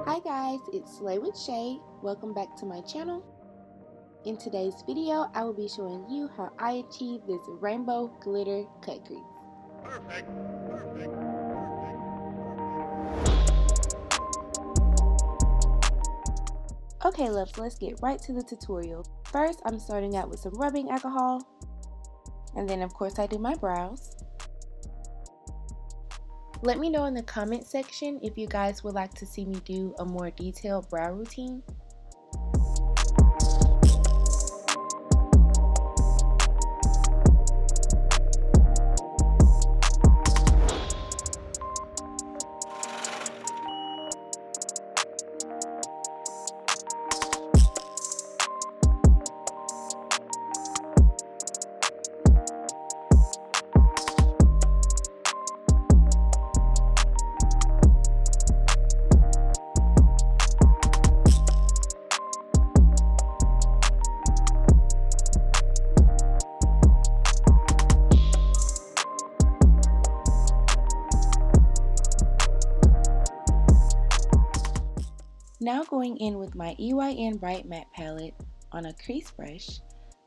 Hi guys, it's Slay with Shay. Welcome back to my channel. In today's video, I will be showing you how I achieve this rainbow glitter cut crease. Perfect. Okay loves, let's get right to the tutorial. First, I'm starting out with some rubbing alcohol. And then of course I do my brows. Let me know in the comment section if you guys would like to see me do a more detailed brow routine. Now going in with my EYN Bright Matte Palette on a crease brush,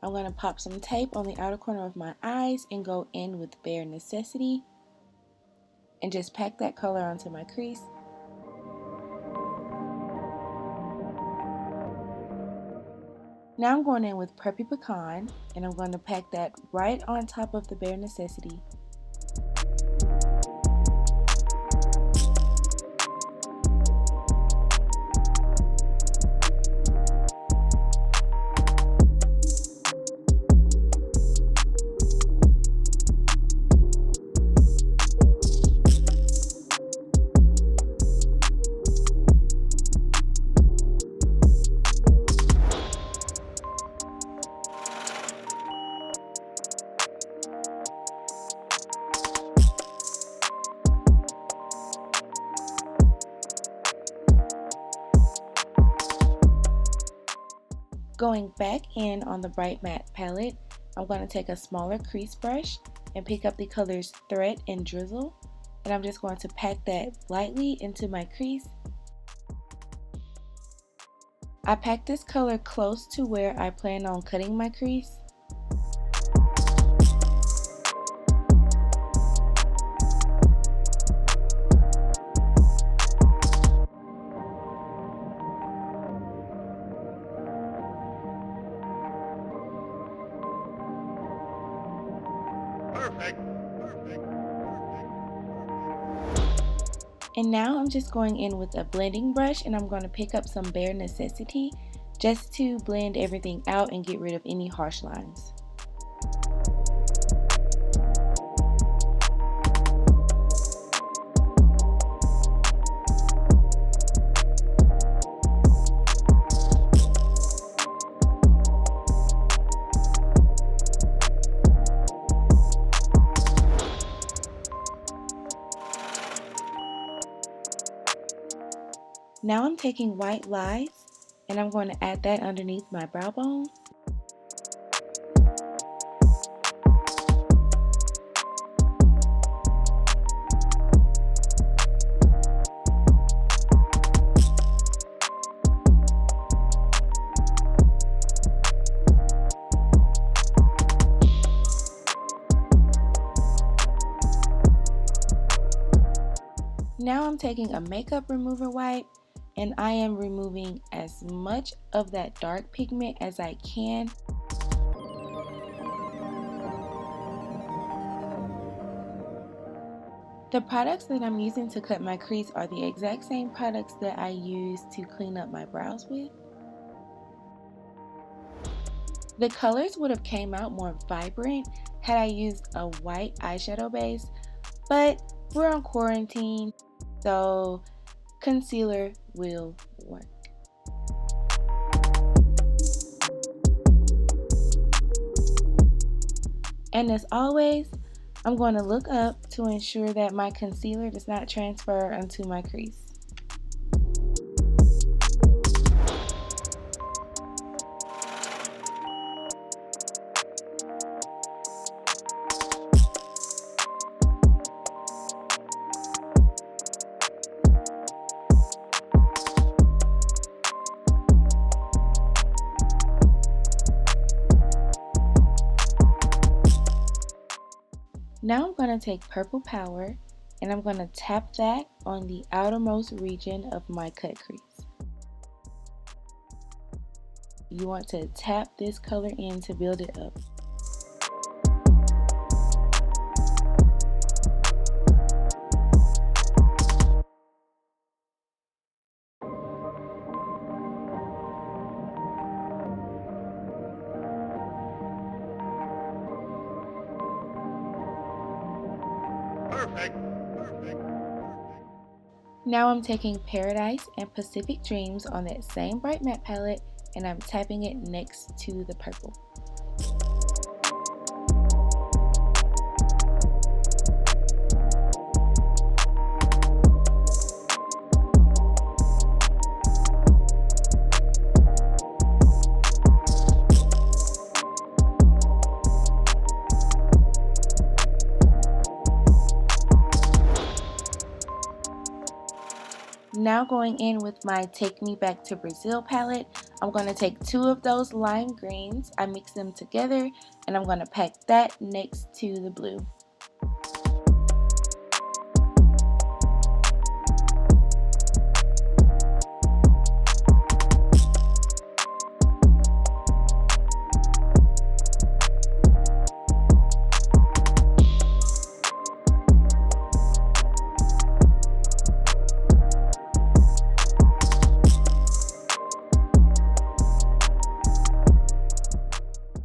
I'm going to pop some tape on the outer corner of my eyes and go in with Bare Necessity and just pack that color onto my crease. Now I'm going in with Preppy Pecan and I'm going to pack that right on top of the Bare Necessity. Going back in on the Bright Matte palette, I'm going to take a smaller crease brush and pick up the colors Thread and Drizzle, and I'm just going to pack that lightly into my crease. I packed this color close to where I plan on cutting my crease. Perfect. And now I'm just going in with a blending brush and I'm going to pick up some Bare Necessity just to blend everything out and get rid of any harsh lines. Now I'm taking White Lies and I'm going to add that underneath my brow bone. Now I'm taking a makeup remover wipe and I am removing as much of that dark pigment as I can. The products that I'm using to cut my crease are the exact same products that I use to clean up my brows with. The colors would have came out more vibrant had I used a white eyeshadow base, but we're on quarantine, so concealer will work. And as always, I'm going to look up to ensure that my concealer does not transfer onto my crease. Now I'm going to take Purple Power and I'm going to tap that on the outermost region of my cut crease. You want to tap this color in to build it up. Perfect. Now I'm taking Paradise and Pacific Dreams on that same bright matte palette and I'm tapping it next to the purple. Now going in with my Take Me Back to Brazil palette, I'm going to take 2 of those lime greens, I mix them together, and I'm going to pack that next to the blue.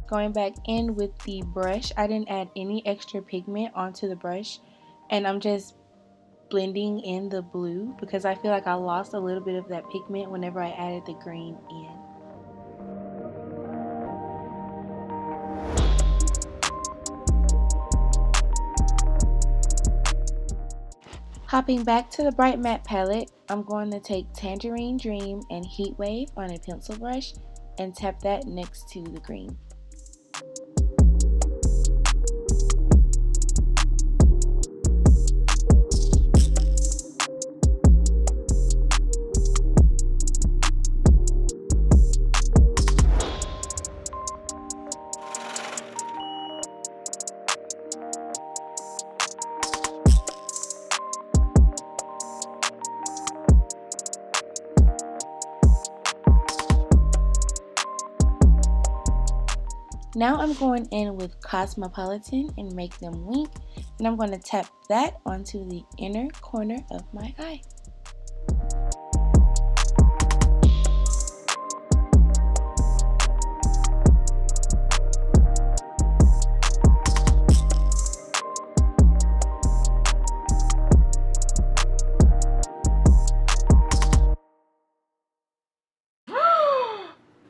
Going back in with the brush, I didn't add any extra pigment onto the brush and I'm just blending in the blue because I feel like I lost a little bit of that pigment whenever I added the green in. Hopping back to the bright matte palette, I'm going to take Tangerine Dream and Heat Wave on a pencil brush and tap that next to the green. Now I'm going in with Cosmopolitan and Make Them Wink, and I'm going to tap that onto the inner corner of my eye.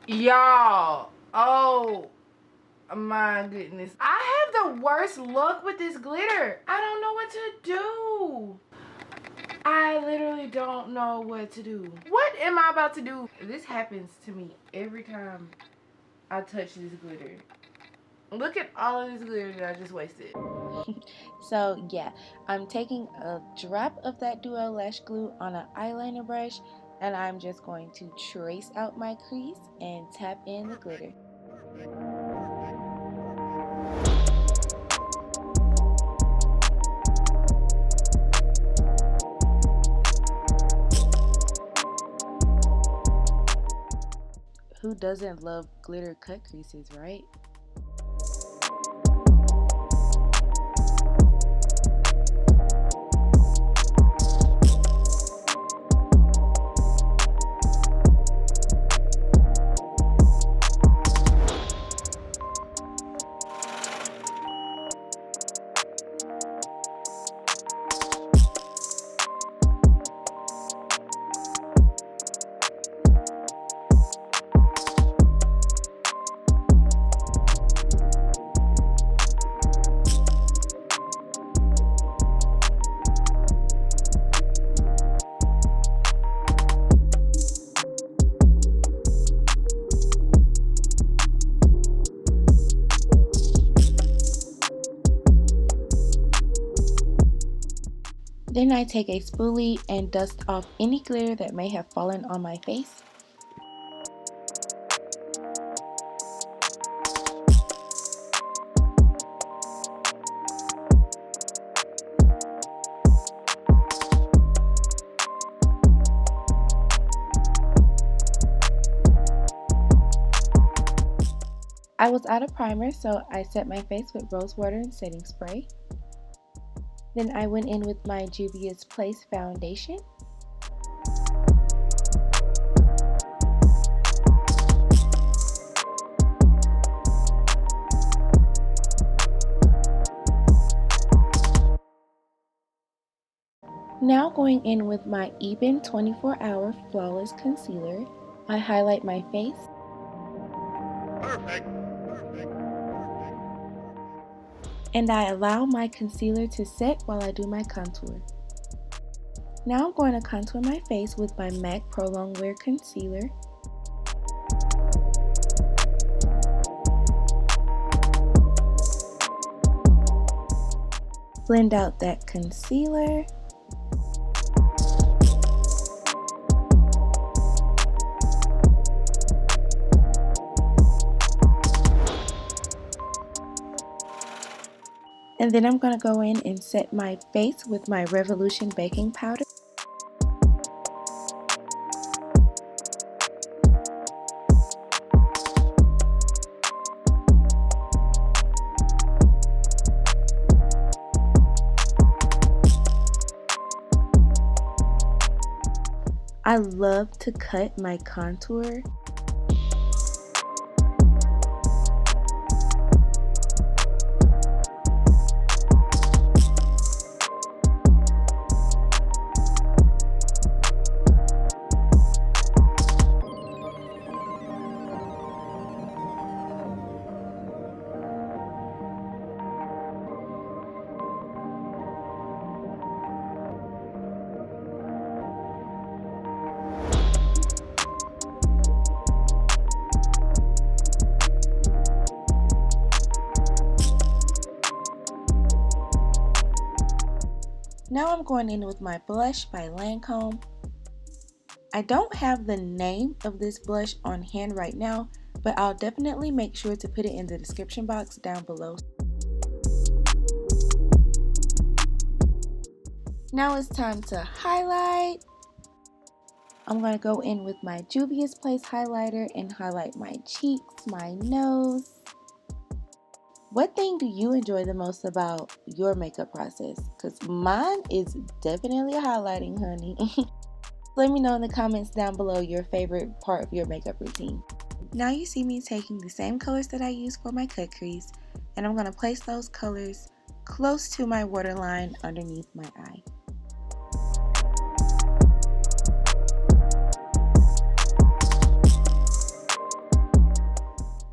Y'all, oh my goodness. I have the worst luck with this glitter. I don't know what to do. I literally don't know what to do. What am I about to do? This happens to me every time I touch this glitter. Look at all of this glitter that I just wasted. So yeah, I'm taking a drop of that DUO Lash Glue on an eyeliner brush and I'm just going to trace out my crease and tap in the glitter. Who doesn't love glitter cut creases, right? Then I take a spoolie and dust off any glitter that may have fallen on my face. I was out of primer, so I set my face with rose water and setting spray. Then I went in with my Juvia's Place foundation. Now going in with my Ebin 24-Hour Flawless Concealer, I highlight my face. Perfect. And I allow my concealer to set while I do my contour. Now I'm going to contour my face with my MAC Prolong-wear concealer. Blend out that concealer. And then I'm going to go in and set my face with my Revolution baking powder. I love to cut my contour. Now I'm going in with my blush by Lancome. I don't have the name of this blush on hand right now, but I'll definitely make sure to put it in the description box down below. Now it's time to highlight. I'm going to go in with my Juvia's Place highlighter and highlight my cheeks, my nose. What thing do you enjoy the most about your makeup process? Because mine is definitely highlighting, honey. Let me know in the comments down below your favorite part of your makeup routine. Now you see me taking the same colors that I used for my cut crease, and I'm going to place those colors close to my waterline underneath my eye.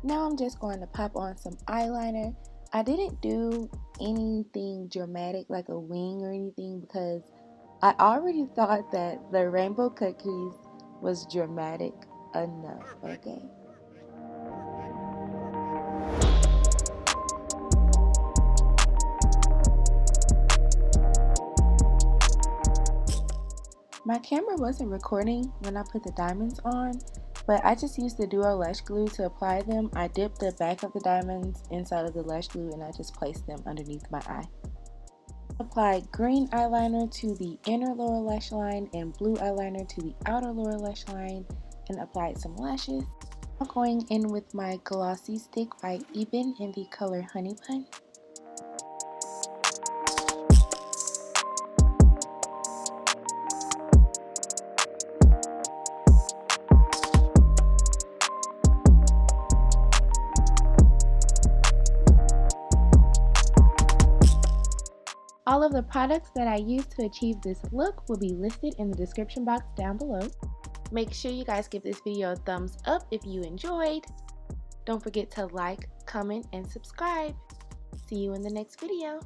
Now I'm just going to pop on some eyeliner. I didn't do anything dramatic like a wing or anything because I already thought that the rainbow cut crease was dramatic enough, okay? My camera wasn't recording when I put the diamonds on, but I just used the DUO Lash Glue to apply them. I dipped the back of the diamonds inside of the lash glue and I just placed them underneath my eye. Apply green eyeliner to the inner lower lash line and blue eyeliner to the outer lower lash line and applied some lashes. I'm going in with my Glossy stick by Ebin in the color Honeybun. All of the products that I used to achieve this look will be listed in the description box down below. Make sure you guys give this video a thumbs up if you enjoyed. Don't forget to like, comment, and subscribe. See you in the next video.